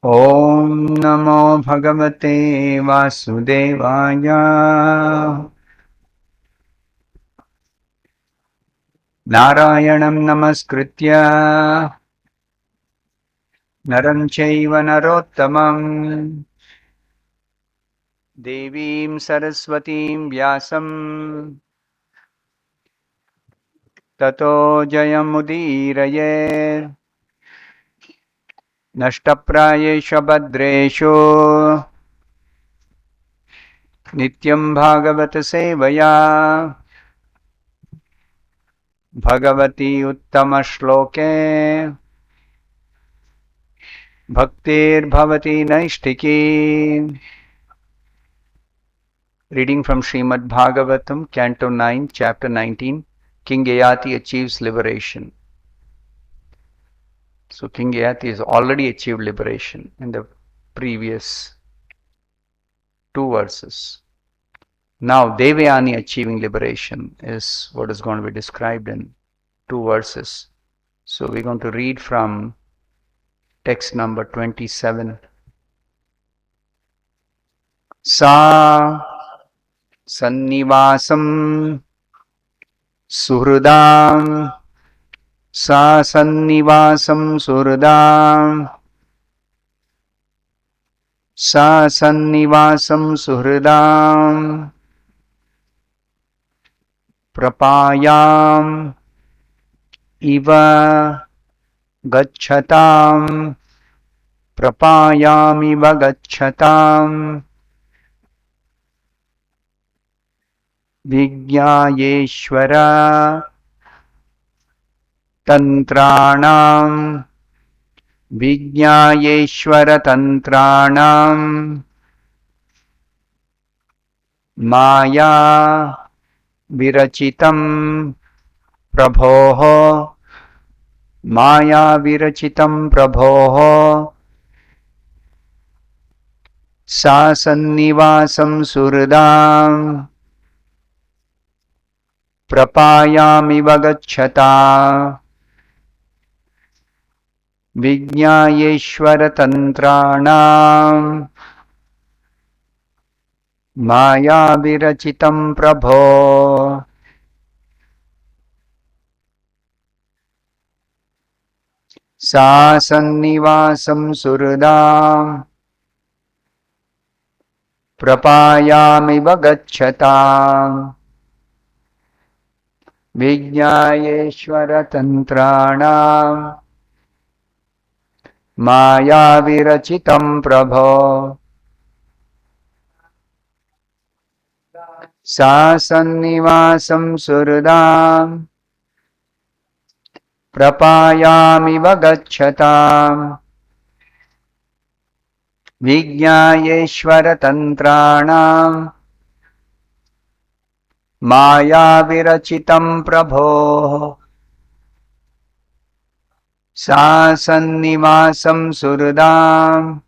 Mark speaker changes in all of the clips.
Speaker 1: ॐ नमो भगवते वासुदेवाय। नारायणं नमस्कृत्य नरं चैव नरोत्तमं देवीं सरस्वतीं व्यासं ततो जयमुदीरये। नष्टप्रायेषु भद्रेषु नित्यं भागवत सेवया Bhagwati उत्तमश्लोके भक्तिर्भवति नैष्ठिकी। Reading from Srimad Bhagavatam, Canto 9, Chapter 19, King Yayati achieves liberation. So King Yayati has already achieved liberation in the previous two verses. Now Devayani achieving liberation is what is going to be described in two verses. So we're going to read from text number 27. Sa sannivasam suhridam, sa sannivasam suhridam, sa sannivasam suhridam, prapayam iva gacchatam, prapayam iva gacchatam, Vigyayeshvara tantranam, Vigyayeshvara tantranam, Maya virachitam prabhoho, Maya virachitam prabhoho, Sa sannivasam suhridam, Prapayamiva gacchata, Vigyayeshvara tantranam, Maya virachitam prabho. Sa sannivasam suhridam, Prapayamiva gacchata, Vigyayeshvara tantranam, Maya virachitam prabho. Sa sannivasam suhridam, Prapayamiva gacchatam, Vigyayeshvara tantranam, Maya virachitam prabho. Sa sannivasam suhridam,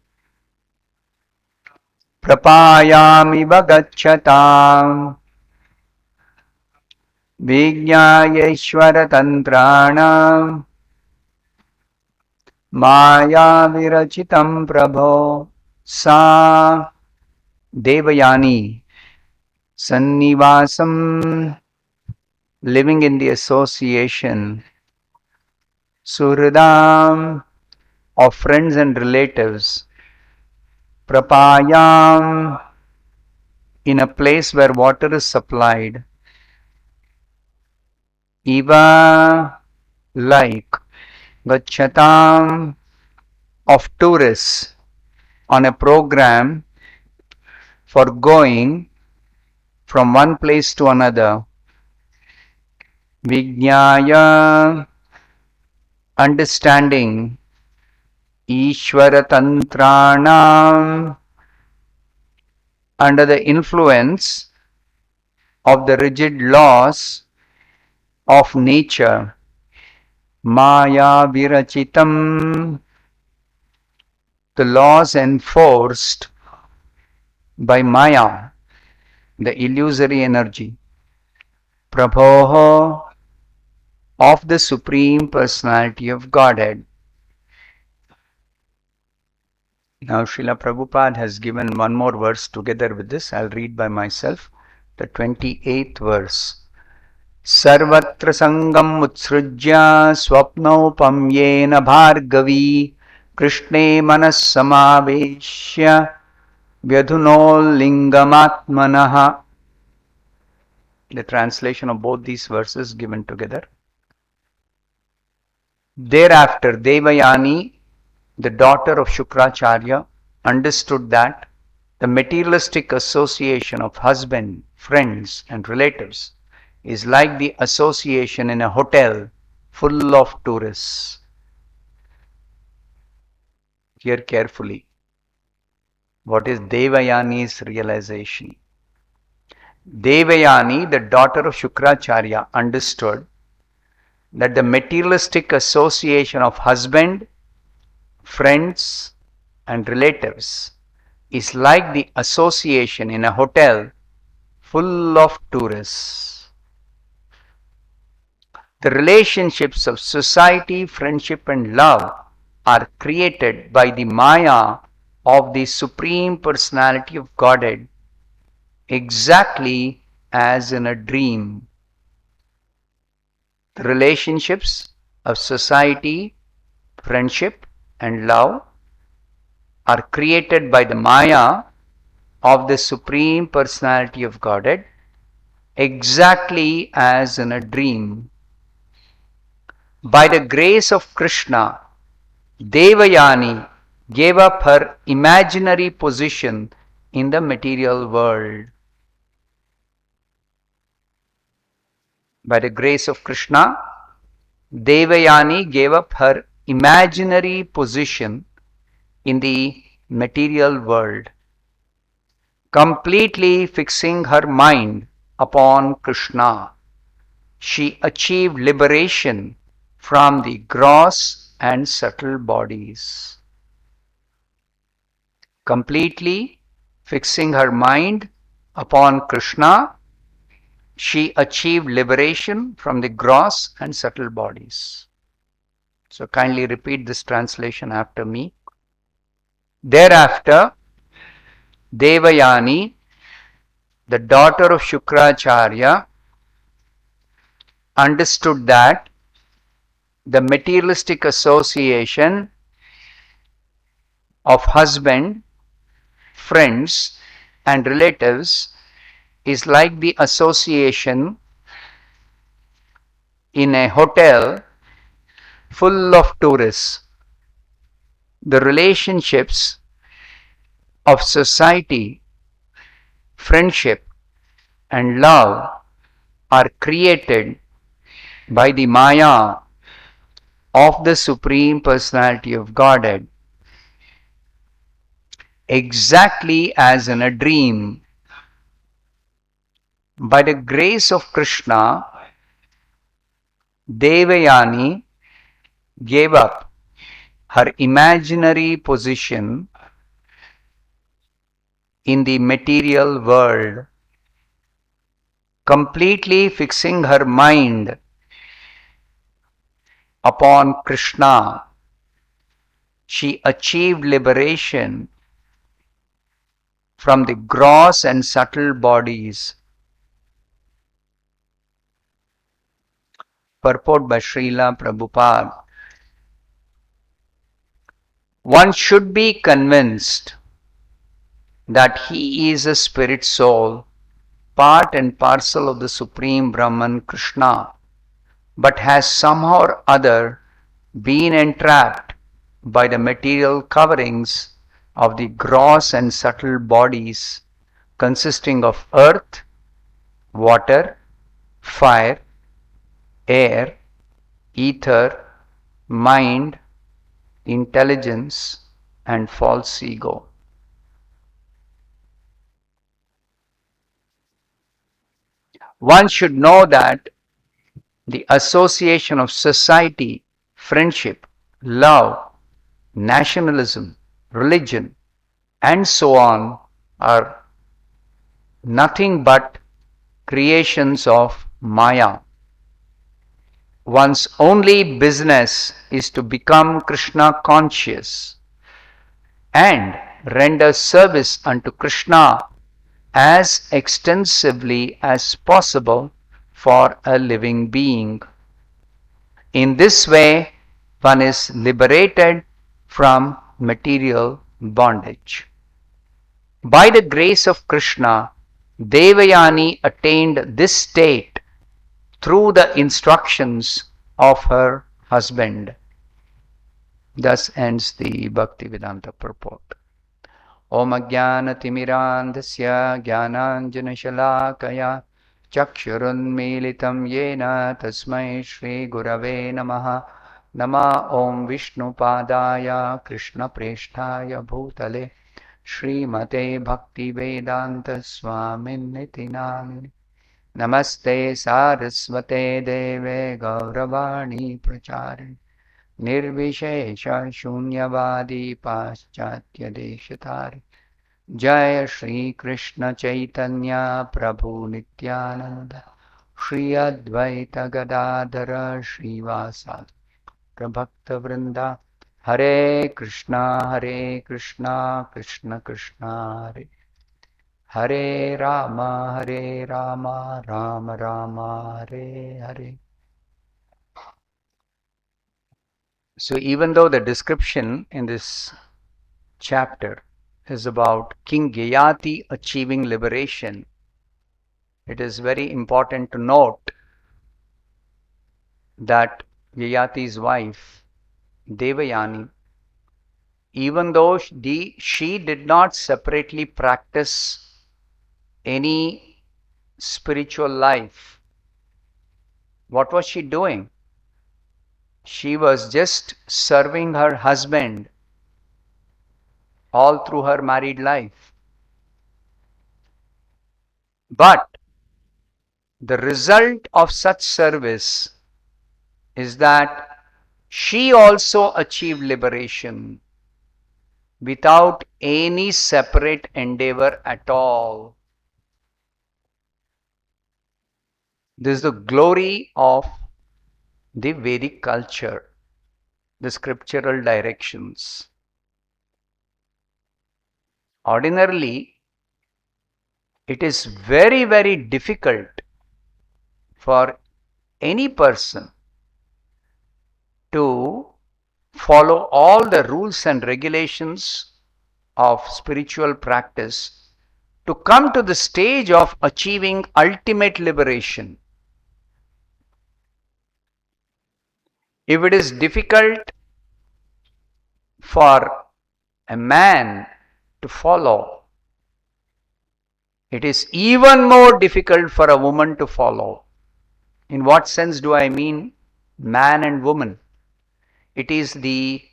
Speaker 1: Prapayamiva gacchatam, Vigyayeshvara tantranam, Maya virachitam prabho. Sa Devayani sannivasam, living in the association, suhridam, of friends and relatives, prapayam, in a place where water is supplied, iva, like, gacchatam, of tourists on a program for going from one place to another, Vijnaya, understanding, Ishvara tantranam, under the influence of the rigid laws of nature, Maya virachitam, the laws enforced by Maya, the illusory energy, Prabhoho, of the Supreme Personality of Godhead. Now Srila Prabhupada has given one more verse together with this. I'll read by myself. The 28th verse. Sarvatra sangam utsrujya swapnopamyena bhargavi Krishne manas samaveshya vyadhunolingamatmanaha. The translation of both these verses given together. Thereafter, Devayani, the daughter of Shukracharya, understood that the materialistic association of husband, friends, and relatives is like the association in a hotel full of tourists. Hear carefully. What is Devayani's realization? Devayani, the daughter of Shukracharya, understood that the materialistic association of husband, friends, and relatives is like the association in a hotel full of tourists. The relationships of society, friendship, and love are created by the Maya of the Supreme Personality of Godhead, exactly as in a dream. The relationships of society, friendship, and love are created by the Maya of the Supreme Personality of Godhead, exactly as in a dream. By the grace of Krishna, Devayani gave up her imaginary position in the material world. By the grace of Krishna, Devayani gave up her imaginary position in the material world, completely fixing her mind upon Krishna. She achieved liberation from the gross and subtle bodies. Completely fixing her mind upon Krishna, she achieved liberation from the gross and subtle bodies. So kindly repeat this translation after me. Thereafter, Devayani, the daughter of Shukracharya, understood that the materialistic association of husband, friends, and relatives is like the association in a hotel full of tourists. The relationships of society, friendship, and love are created by the Maya of the Supreme Personality of Godhead, exactly as in a dream. By the grace of Krishna, Devayani gave up her imaginary position in the material world, completely fixing her mind upon Krishna. She achieved liberation from the gross and subtle bodies. Purport by Srila Prabhupada. One should be convinced that he is a spirit soul, part and parcel of the Supreme Brahman Krishna, but has somehow or other been entrapped by the material coverings of the gross and subtle bodies consisting of earth, water, fire, air, ether, mind, intelligence, and false ego. One should know that the association of society, friendship, love, nationalism, religion, and so on are nothing but creations of Maya. One's only business is to become Krishna conscious and render service unto Krishna as extensively as possible for a living being. In this way, one is liberated from material bondage. By the grace of Krishna, Devayani attained this state through the instructions of her husband. Thus ends the Bhaktivedanta purport. Om Ajnanatimmirandasya Jnananjanashalakaya Chakshurunmilitam Yena Tasmai Shri Gurave Namaha. Nama Om Vishnupadaya Krishna Presthaya Bhutale Srimate Bhaktivedanta Swaminiti Namini. Namaste Saraswate Deve Gauravani Prachari Nirvishesha Shunyavadi Paschatya Deshatari. Jaya Shri Krishna Chaitanya Prabhu Nityananda Shri Advaita Gadadhara Srivasa Prabhakta Vrinda. Hare Krishna Krishna Krishna Hare Hare Rama Rama Rama Hare Hare. So even though the description in this chapter is about King Yayati achieving liberation, it is very important to note that Yayati's wife, Devayani, even though she did not separately practice any spiritual life, what was she doing? She was just serving her husband all through her married life. But the result of such service is that she also achieved liberation without any separate endeavor at all. This is the glory of the Vedic culture, the scriptural directions. Ordinarily, it is very, very difficult for any person to follow all the rules and regulations of spiritual practice to come to the stage of achieving ultimate liberation. If it is difficult for a man to follow, it is even more difficult for a woman to follow. In what sense do I mean man and woman? It is the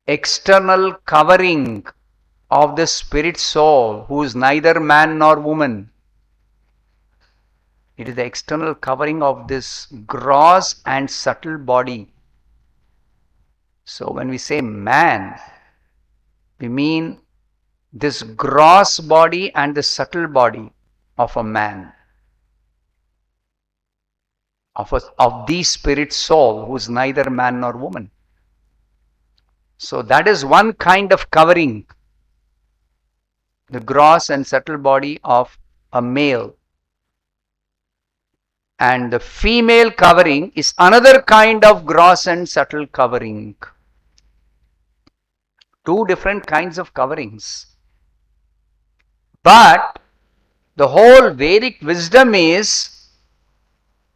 Speaker 1: external covering of the spirit soul who is neither man nor woman. It is the external covering of this gross and subtle body. So when we say man, we mean this gross body and the subtle body of a man, of the spirit soul who is neither man nor woman. So that is one kind of covering, the gross and subtle body of a male. And the female covering is another kind of gross and subtle covering. Two different kinds of coverings. But the whole Vedic wisdom is,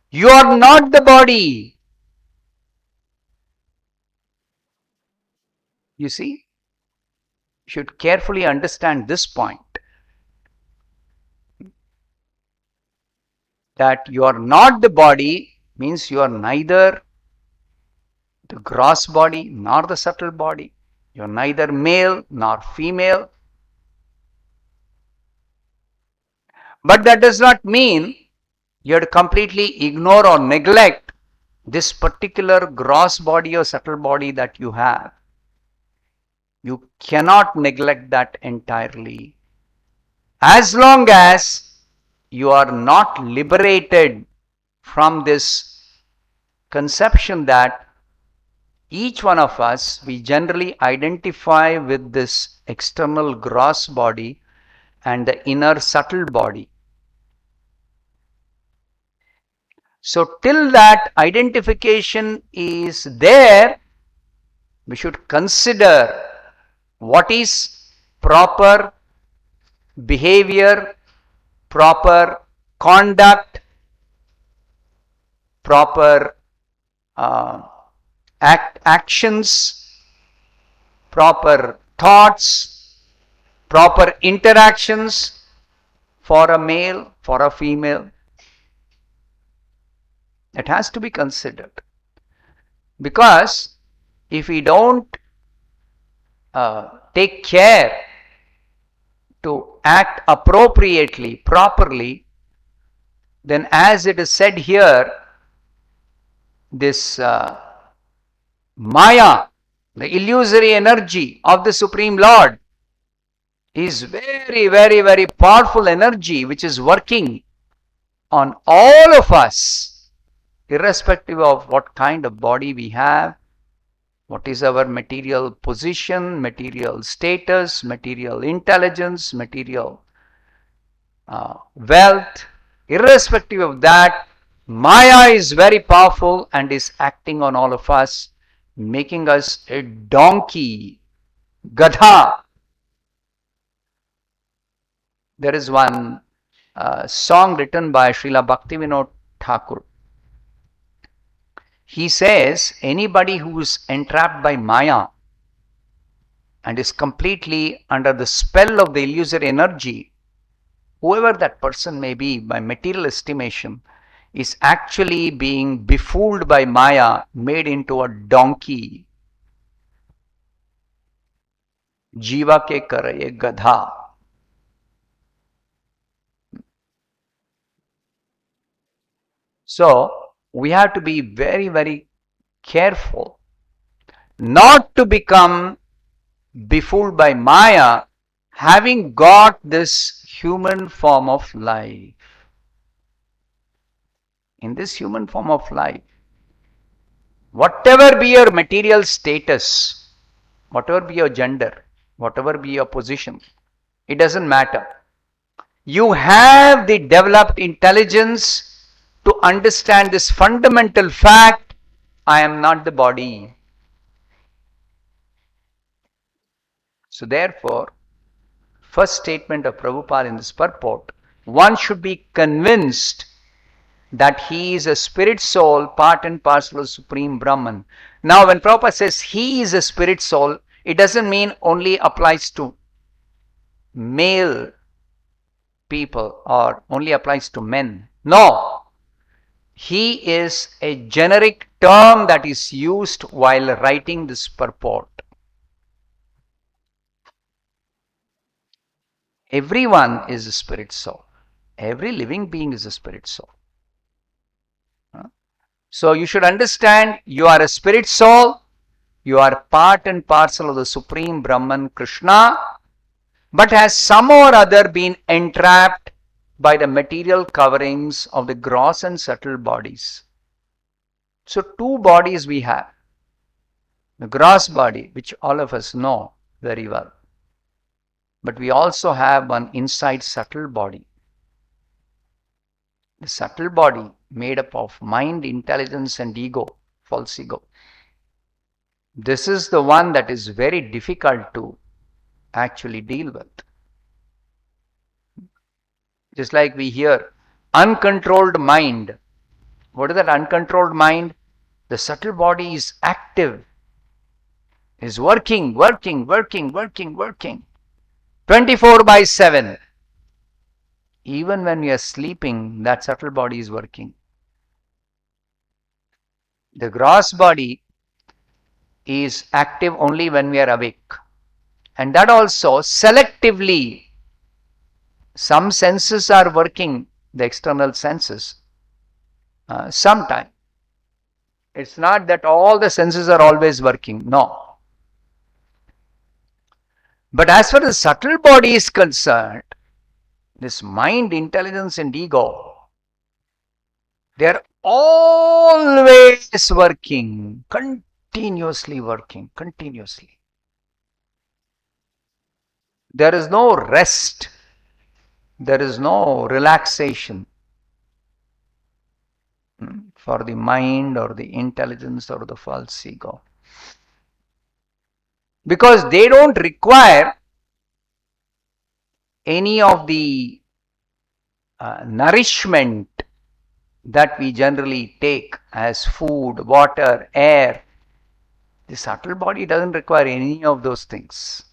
Speaker 1: you are not the body. You see, you should carefully understand this point. That you are not the body means you are neither the gross body nor the subtle body. You are neither male nor female. But that does not mean you have to completely ignore or neglect this particular gross body or subtle body that you have. You cannot neglect that entirely. As long as you are not liberated from this conception that each one of us, we generally identify with this external gross body and the inner subtle body. So till that identification is there, we should consider what is proper behavior, proper conduct, proper actions, proper thoughts, proper interactions for a male, for a female. It has to be considered. Because if we don't take care to act appropriately, properly, then as it is said here, this Maya, the illusory energy of the Supreme Lord, is very, very, very powerful energy which is working on all of us, irrespective of what kind of body we have, what is our material position, material status, material intelligence, material wealth. Irrespective of that, Maya is very powerful and is acting on all of us, making us a donkey, gadha. There is one song written by Srila Bhaktivinoda Thakur. He says, anybody who is entrapped by Maya and is completely under the spell of the illusory energy, whoever that person may be by material estimation, is actually being befooled by Maya, made into a donkey. Jiva ke karaye gadha. So, we have to be very, very careful not to become befooled by Maya, having got this human form of life. In this human form of life, whatever be your material status, whatever be your gender, whatever be your position, it doesn't matter. You have the developed intelligence to understand this fundamental fact, I am not the body. So therefore, first statement of Prabhupada in this purport, one should be convinced that he is a spirit soul, part and parcel of Supreme Brahman. Now when Prabhupada says he is a spirit soul, it doesn't mean only applies to male people or only applies to men. No. He is a generic term that is used while writing this purport. Everyone is a spirit soul. Every living being is a spirit soul. So you should understand you are a spirit soul. You are part and parcel of the Supreme Brahman Krishna, but has some or other been entrapped by the material coverings of the gross and subtle bodies. So two bodies we have. The gross body, which all of us know very well. But we also have one inside subtle body. The subtle body made up of mind, intelligence and ego, false ego. This is the one that is very difficult to actually deal with. Just like we hear uncontrolled mind. What is that uncontrolled mind? The subtle body is active, is working 24/7. Even when we are sleeping, that subtle body is working. The gross body is active only when we are awake. And that also selectively. Some senses are working, the external senses, sometime. It's not that all the senses are always working, no. But as far as the subtle body is concerned, this mind, intelligence and ego, they are always working, continuously working, continuously. There is no rest. There is no relaxation for the mind or the intelligence or the false ego. Because they don't require any of the nourishment that we generally take as food, water, air. The subtle body doesn't require any of those things.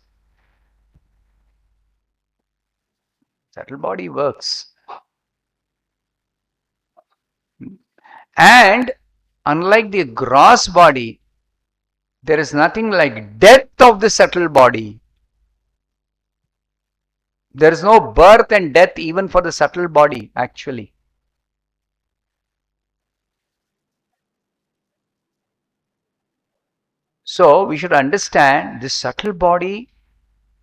Speaker 1: Subtle body works. And unlike the gross body, there is nothing like death of the subtle body. There is no birth and death even for the subtle body, actually. So we should understand this subtle body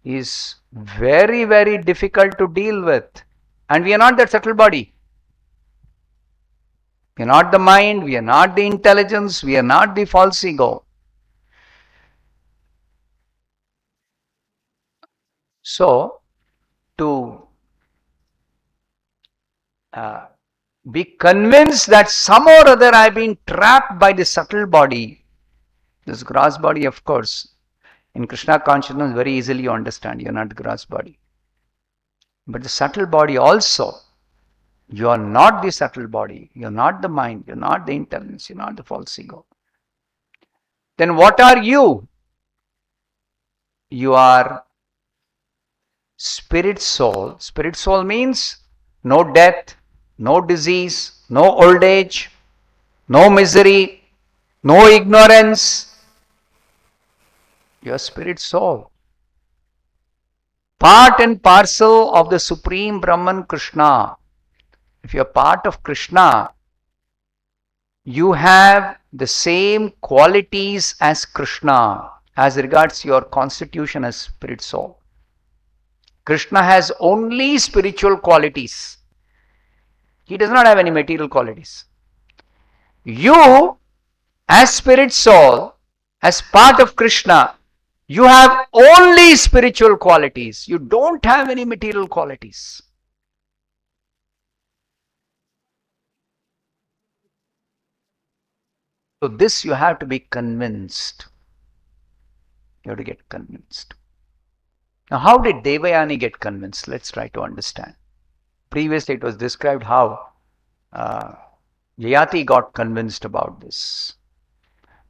Speaker 1: is very, very difficult to deal with. And we are not that subtle body. We are not the mind, we are not the intelligence, we are not the false ego. So, to be convinced that some or other I have been trapped by the subtle body, this gross body, of course, in Krishna consciousness, very easily you understand, you are not the gross body. But the subtle body also, you are not the subtle body, you are not the mind, you are not the intelligence, you are not the false ego. Then what are you? You are spirit soul. Spirit soul means no death, no disease, no old age, no misery, no ignorance. You are spirit soul. Part and parcel of the Supreme Brahman Krishna. If you are part of Krishna, you have the same qualities as Krishna as regards your constitution as spirit soul. Krishna has only spiritual qualities. He does not have any material qualities. You, as spirit soul, as part of Krishna, you have only spiritual qualities. You don't have any material qualities. So this you have to be convinced. You have to get convinced. Now, how did Devayani get convinced? Let's try to understand. Previously, it was described how Yayati got convinced about this.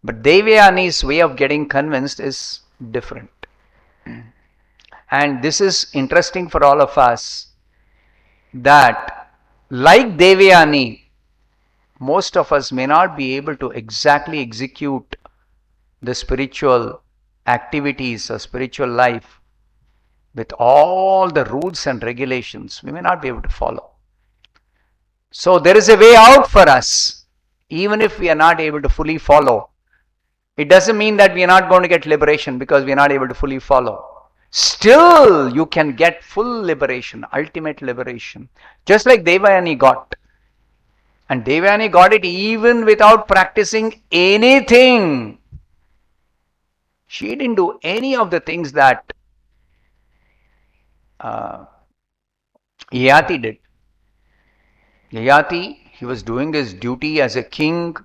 Speaker 1: But Devayani's way of getting convinced is different. And this is interesting for all of us that, like Devayani, most of us may not be able to exactly execute the spiritual activities or spiritual life with all the rules and regulations. We may not be able to follow. So there is a way out for us, even if we are not able to fully follow. It doesn't mean that we are not going to get liberation because we are not able to fully follow. Still, you can get full liberation, ultimate liberation, just like Devayani got. And Devayani got it even without practicing anything. She didn't do any of the things that Yayati did. Yayati, he was doing his duty as a king.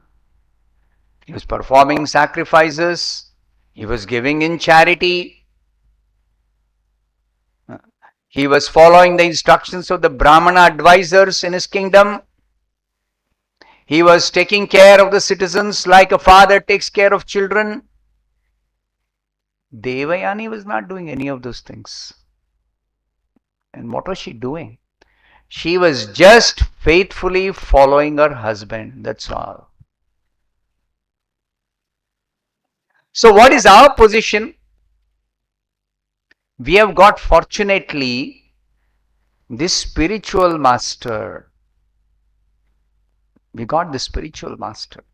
Speaker 1: He was performing sacrifices. He was giving in charity. He was following the instructions of the Brahmana advisors in his kingdom. He was taking care of the citizens like a father takes care of children. Devayani was not doing any of those things. And what was she doing? She was just faithfully following her husband. That's all. So what is our position? We have got, fortunately, this spiritual master. We got the spiritual master.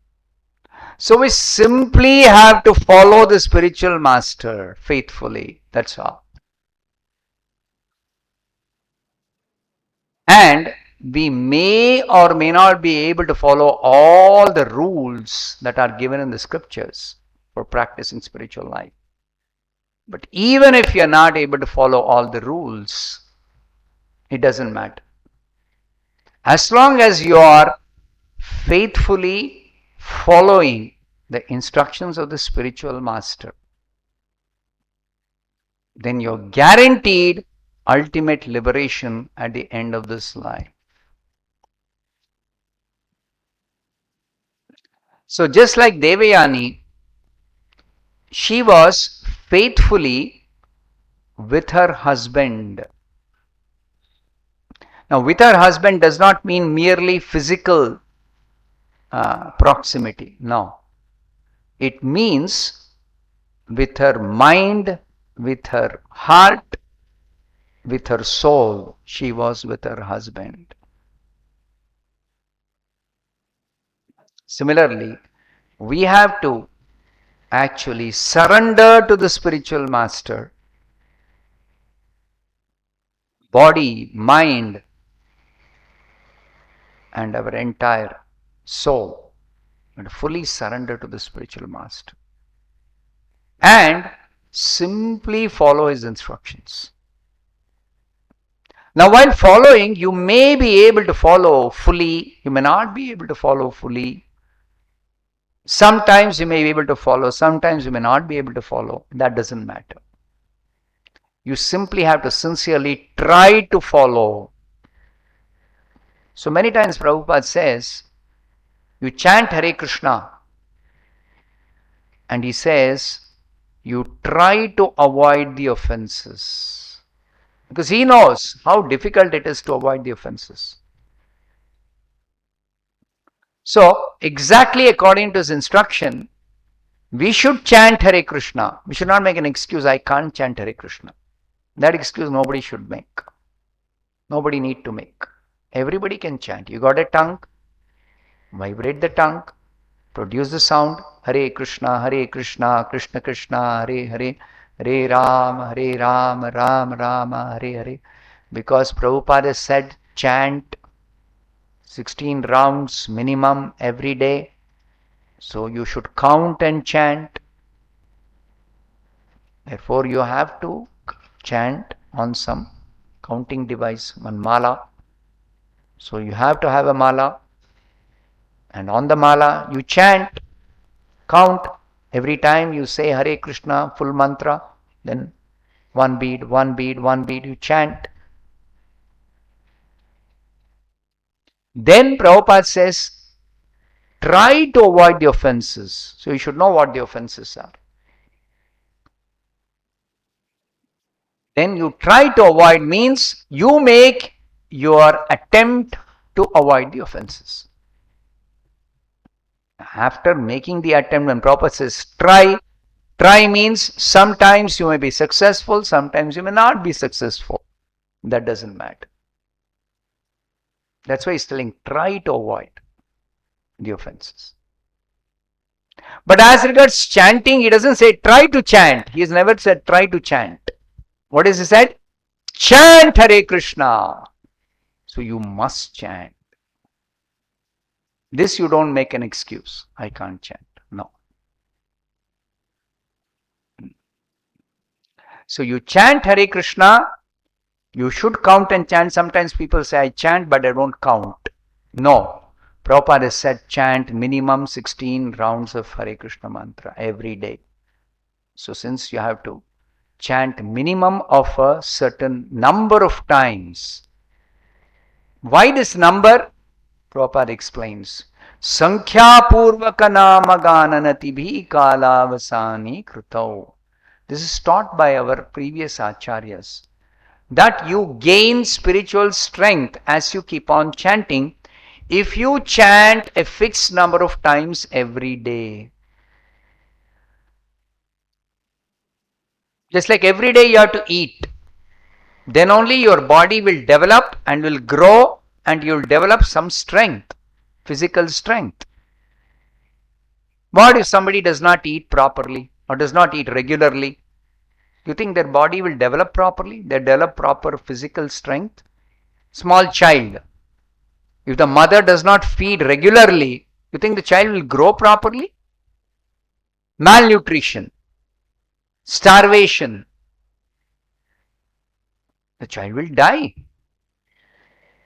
Speaker 1: So we simply have to follow the spiritual master faithfully. That's all. And we may or may not be able to follow all the rules that are given in the scriptures for practicing spiritual life. But even if you're not able to follow all the rules, it doesn't matter. As long as you are faithfully following the instructions of the spiritual master, then you're guaranteed ultimate liberation at the end of this life. So just like Devayani, she was faithfully with her husband. Now, with her husband does not mean merely physical proximity. No. It means with her mind, with her heart, with her soul, she was with her husband. Similarly, we have to actually surrender to the spiritual master. Body, mind, and our entire soul, and fully surrender to the spiritual master. And simply follow his instructions. Now, while following, you may be able to follow fully, you may not be able to follow fully. Sometimes you may be able to follow, sometimes you may not be able to follow. That doesn't matter. You simply have to sincerely try to follow. So many times Prabhupada says, you chant Hare Krishna, and he says, you try to avoid the offenses. Because he knows how difficult it is to avoid the offenses. So, exactly according to his instruction, we should chant Hare Krishna. We should not make an excuse, I can't chant Hare Krishna. That excuse nobody should make. Nobody need to make. Everybody can chant. You got a tongue, vibrate the tongue, produce the sound, Hare Krishna, Krishna Krishna, Hare Hare, Hare Ram, Ram Rama, Hare Hare. Because Prabhupada said chant 16 rounds minimum every day. So you should count and chant. Therefore you have to chant on some counting device, one mala. So you have to have a mala. And on the mala you chant, count. Every time you say Hare Krishna, full mantra, then one bead, you chant. Then Prabhupada says, try to avoid the offenses. So you should know what the offenses are. Then you try to avoid means you make your attempt to avoid the offenses. After making the attempt, when Prabhupada says try means sometimes you may be successful, sometimes you may not be successful. That doesn't matter. That's why he's telling try to avoid the offenses. But as regards chanting, he doesn't say try to chant. He has never said try to chant. What is he said? Chant Hare Krishna. So you must chant. This you don't make an excuse. I can't chant. No. So you chant Hare Krishna. You should count and chant. Sometimes people say I chant but I don't count. No. Prabhupada has said chant minimum 16 rounds of Hare Krishna mantra every day. So since you have to chant minimum of a certain number of times. Why this number? Prabhupada explains. Sankhya purvaka nama gananati bhi kalavasani krutau. This is taught by our previous acharyas. That you gain spiritual strength as you keep on chanting if you chant a fixed number of times every day. Just like every day you have to eat. Then only your body will develop and will grow and you will develop some strength, physical strength. What if somebody does not eat properly or does not eat regularly? You think their body will develop properly? They develop proper physical strength? Small child. If the mother does not feed regularly, you think the child will grow properly? Malnutrition. starvation, the child will die.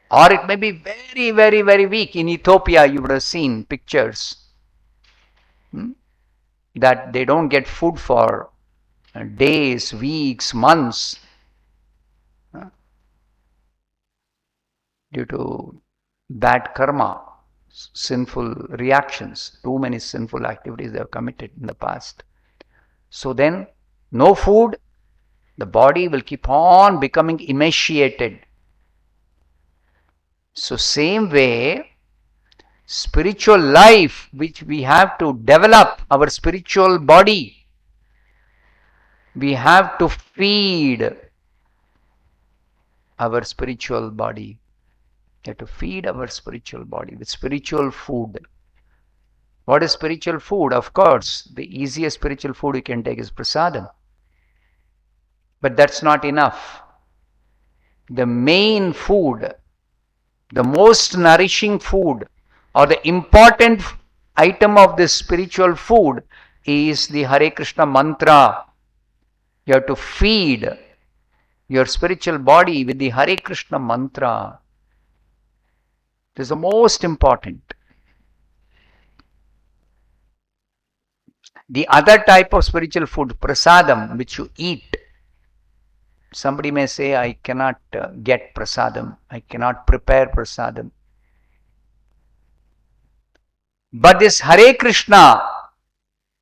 Speaker 1: Or it may be very, very, very weak. In Ethiopia, you would have seen pictures that they don't get food for days, weeks, months due to bad karma, sinful reactions, too many sinful activities they have committed in the past. So then, no food, the body will keep on becoming emaciated. So same way, spiritual life, which we have to develop our spiritual body, we have to feed our spiritual body. We have to feed our spiritual body with spiritual food. What is spiritual food? Of course, the easiest spiritual food you can take is prasadam. But that's not enough. The main food, the most nourishing food, or the important item of this spiritual food is the Hare Krishna mantra. You have to feed your spiritual body with the Hare Krishna mantra. This is the most important. The other type of spiritual food, prasadam, which you eat. Somebody may say, I cannot get prasadam. I cannot prepare prasadam. But this Hare Krishna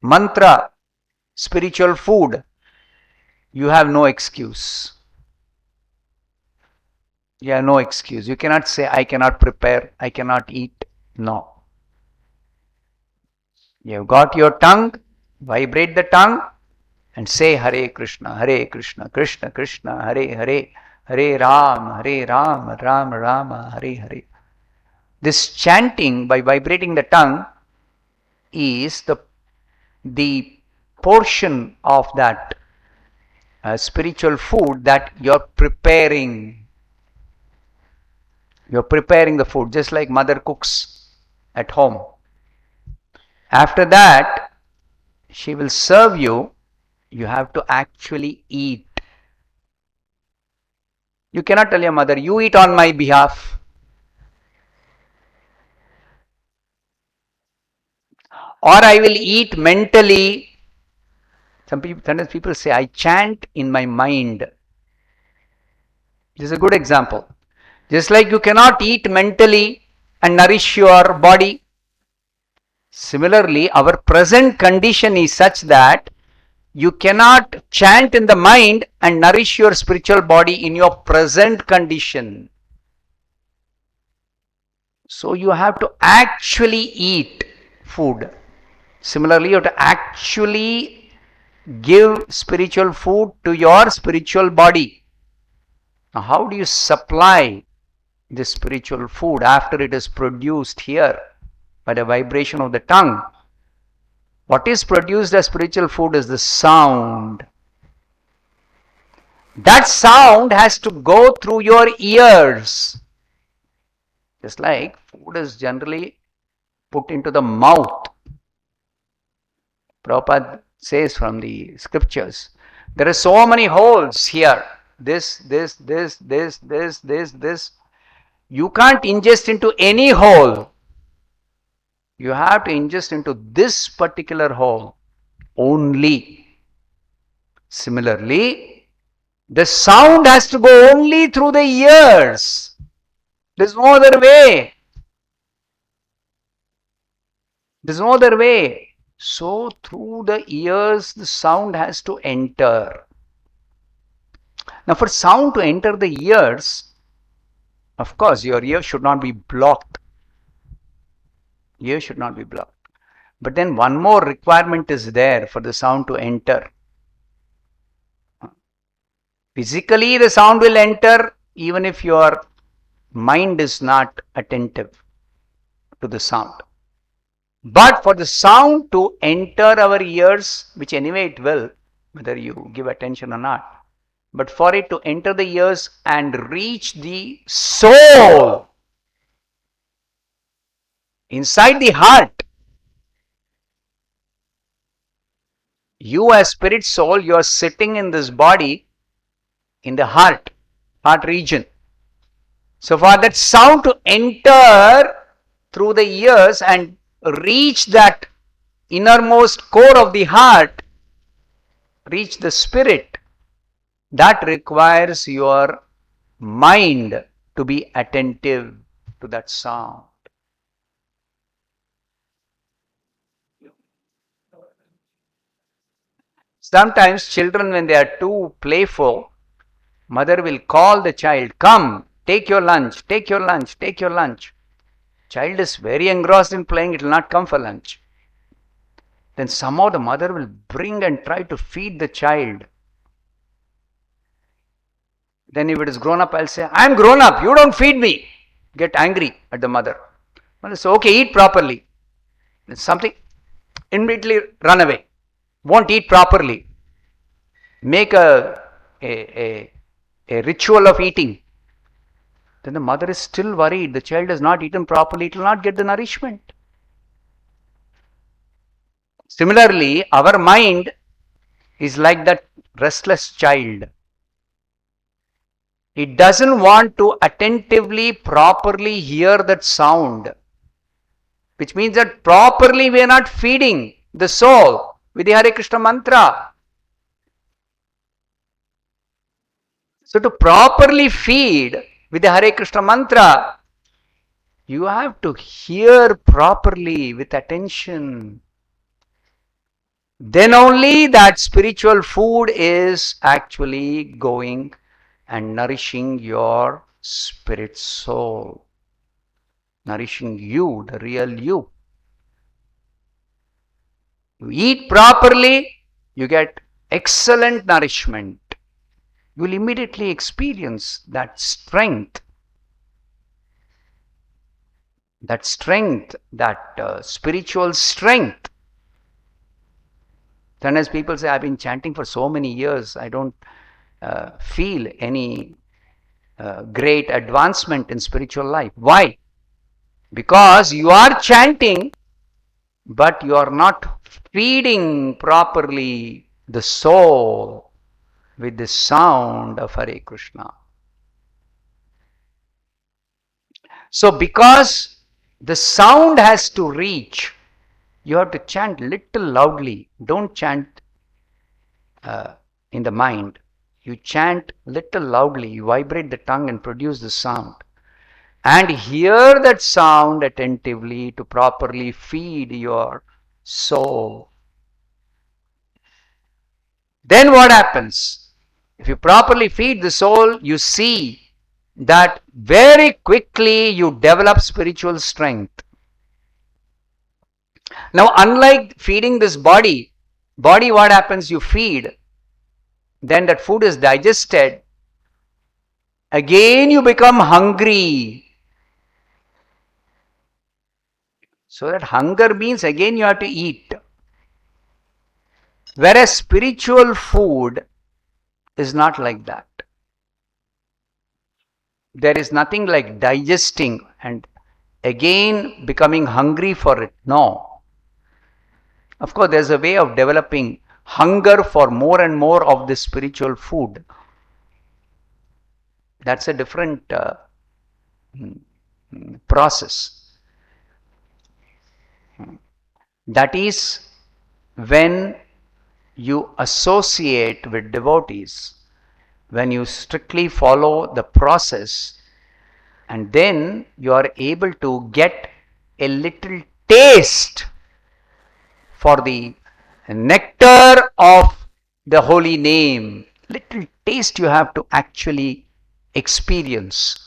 Speaker 1: mantra, spiritual food, you have no excuse. You have no excuse. You cannot say, I cannot prepare, I cannot eat. No. You have got your tongue, vibrate the tongue and say Hare Krishna, Krishna Krishna, Hare Hare, Hare Ram, Ram Rama, Hare Hare. This chanting by vibrating the tongue is the portion of that spiritual food that you're preparing. You're preparing the food, just like mother cooks at home. After that, she will serve you. You have to actually eat. You cannot tell your mother, you eat on my behalf. Or I will eat mentally. Sometimes people say, I chant in my mind. This is a good example. Just like you cannot eat mentally and nourish your body. Similarly, our present condition is such that you cannot chant in the mind and nourish your spiritual body in your present condition. So you have to actually eat food. Similarly, you have to actually give spiritual food to your spiritual body. Now, how do you supply this spiritual food after it is produced here by the vibration of the tongue? What is produced as spiritual food is the sound. That sound has to go through your ears. Just like food is generally put into the mouth. Prabhupada says from the scriptures, there are so many holes here. This. You can't ingest into any hole. You have to ingest into this particular hole only. Similarly, the sound has to go only through the ears. There's no other way. There's no other way. So through the ears, the sound has to enter. Now for sound to enter the ears, of course, your ear should not be blocked. Ear should not be blocked. But then one more requirement is there for the sound to enter. Physically, the sound will enter even if your mind is not attentive to the sound. But for the sound to enter our ears, which anyway it will, whether you give attention or not, but for it to enter the ears and reach the soul, inside the heart, You as spirit soul, you are sitting in this body in the heart region. So for that sound to enter through the ears and reach that innermost core of the heart, reach the spirit, that requires your mind to be attentive to that sound. Sometimes children, when they are too playful, mother will call the child, come, take your lunch, take your lunch, take your lunch. Child is very engrossed in playing, it will not come for lunch. Then somehow the mother will bring and try to feed the child. Then if it is grown up, I'll say, I am grown up, you don't feed me. Get angry at the mother. Mother says, okay, eat properly. Then something, immediately run away. Won't eat properly. Make a ritual of eating. Then the mother is still worried. The child has not eaten properly. It will not get the nourishment. Similarly, our mind is like that restless child. It doesn't want to attentively, properly hear that sound. Which means that properly we are not feeding the soul with the Hare Krishna mantra. So to properly feed with the Hare Krishna mantra, you have to hear properly with attention. Then only that spiritual food is actually going and nourishing your spirit soul. Nourishing you, the real you. You eat properly, you get excellent nourishment. You will immediately experience that strength, that spiritual strength. Sometimes people say, I've been chanting for so many years, I don't feel any great advancement in spiritual life. Why? Because you are chanting, but you are not feeding properly the soul with the sound of Hare Krishna. So because the sound has to reach, you have to chant little loudly. Don't chant in the mind. You chant little loudly. You vibrate the tongue and produce the sound. And hear that sound attentively to properly feed your soul. Then what happens? If you properly feed the soul, you see that very quickly you develop spiritual strength. Now, unlike feeding this body what happens? You feed, then that food is digested. Again you become hungry. So that hunger means again you have to eat. Whereas spiritual food is not like that. There is nothing like digesting and again becoming hungry for it. No. Of course, there's a way of developing hunger for more and more of this spiritual food. That's a different process. That is when you associate with devotees, when you strictly follow the process, and then you are able to get a little taste for the nectar of the holy name. Little taste you have to actually experience.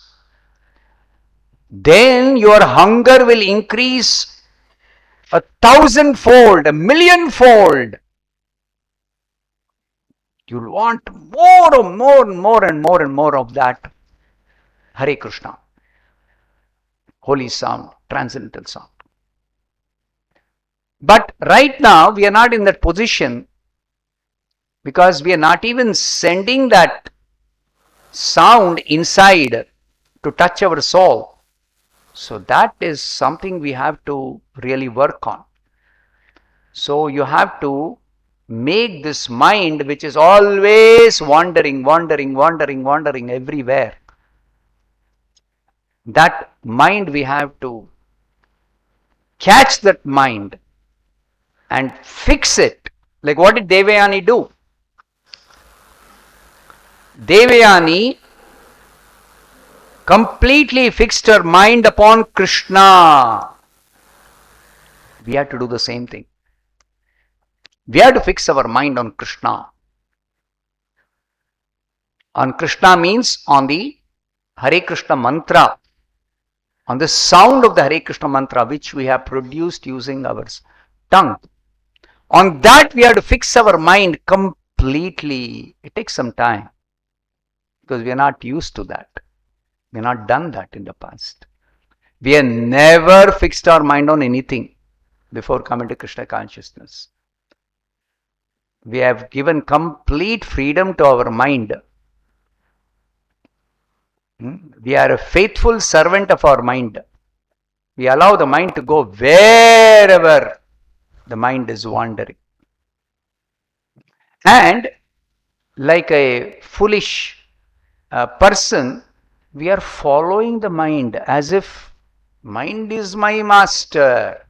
Speaker 1: Then your hunger will increase 1,000-fold, 1,000,000-fold. You'll want more and more and more and more and more of that Hare Krishna, holy sound, transcendental sound. But right now we are not in that position because we are not even sending that sound inside to touch our soul. So that is something we have to really work on. So you have to make this mind which is always wandering everywhere. That mind, we have to catch that mind and fix it. Like what did Devayani do? Devayani completely fixed her mind upon Krishna. We have to do the same thing. We have to fix our mind on Krishna. On Krishna means on the Hare Krishna mantra, on the sound of the Hare Krishna mantra which we have produced using our tongue. On that we have to fix our mind completely. It takes some time because we are not used to that. We have not done that in the past. We have never fixed our mind on anything before coming to Krishna consciousness. We have given complete freedom to our mind. We are a faithful servant of our mind. We allow the mind to go wherever the mind is wandering. And like a foolish person, we are following the mind as if mind is my master.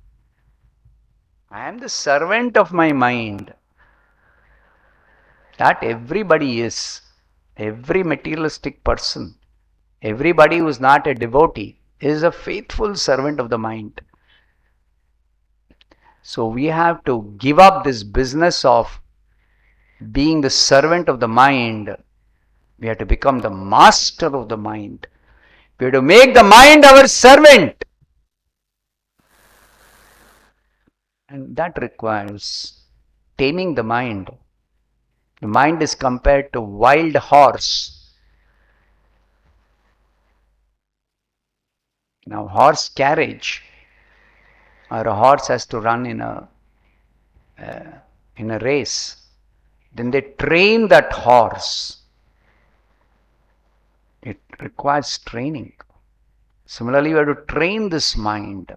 Speaker 1: I am the servant of my mind. That everybody is. Every materialistic person, everybody who is not a devotee is a faithful servant of the mind. So we have to give up this business of being the servant of the mind. We have to become the master of the mind. We have to make the mind our servant. And that requires taming the mind. The mind is compared to wild horse. Now, horse carriage, or a horse has to run in a race. Then they train that horse. It requires training. Similarly, you have to train this mind.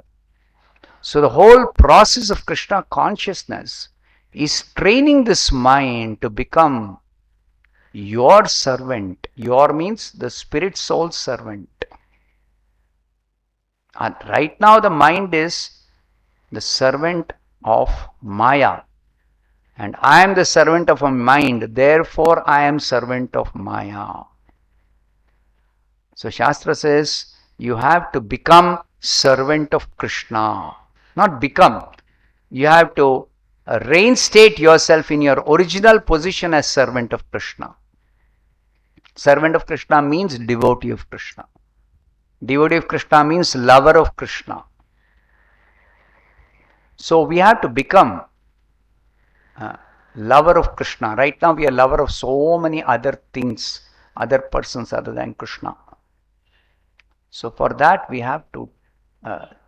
Speaker 1: So the whole process of Krishna consciousness is training this mind to become your servant. Your means the spirit soul servant. And right now the mind is the servant of Maya. And I am the servant of a mind, therefore I am servant of Maya. So Shastra says you have to become servant of Krishna. Not become. You have to reinstate yourself in your original position as servant of Krishna. Servant of Krishna means devotee of Krishna. Devotee of Krishna means lover of Krishna. So we have to become lover of Krishna. Right now we are lover of so many other things, other persons other than Krishna. So for that we have to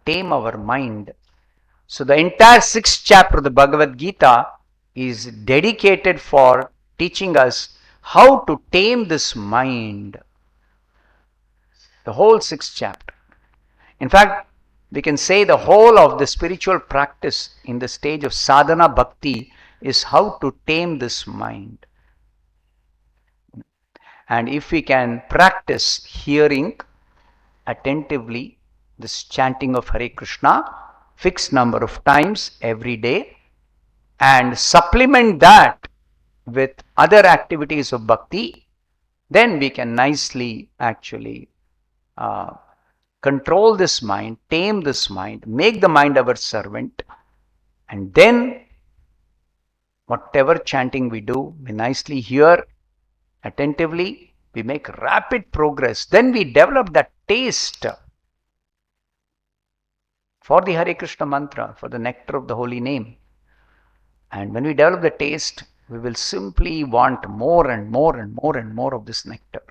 Speaker 1: tame our mind. So the entire 6th chapter of the Bhagavad Gita is dedicated for teaching us how to tame this mind. The whole 6th chapter. In fact, we can say the whole of the spiritual practice in the stage of sadhana bhakti is how to tame this mind. And if we can practice hearing attentively this chanting of Hare Krishna, fixed number of times every day, and supplement that with other activities of bhakti, then we can nicely actually control this mind, tame this mind, make the mind our servant, and then whatever chanting we do, we nicely hear attentively, we make rapid progress. Then we develop that taste for the Hare Krishna mantra, for the nectar of the holy name. And when we develop the taste, we will simply want more and more and more and more of this nectar.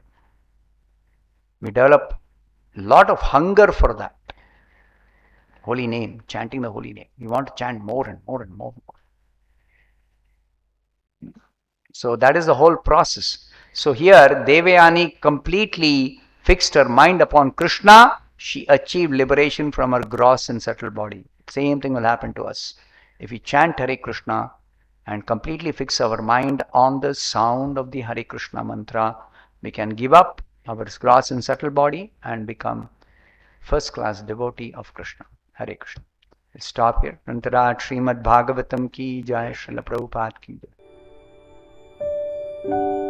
Speaker 1: We develop a lot of hunger for that holy name, chanting the holy name. We want to chant more and more and more. So that is the whole process. So here Devayani completely fixed her mind upon Krishna. She achieved liberation from her gross and subtle body. Same thing will happen to us. If we chant Hare Krishna, and completely fix our mind on the sound of the Hare Krishna mantra, we can give up our gross and subtle body and become first class devotee of Krishna. Hare Krishna. We'll stop here. Antarat Srimad Bhagavatam ki jai, Srila Prabhupada ki jai.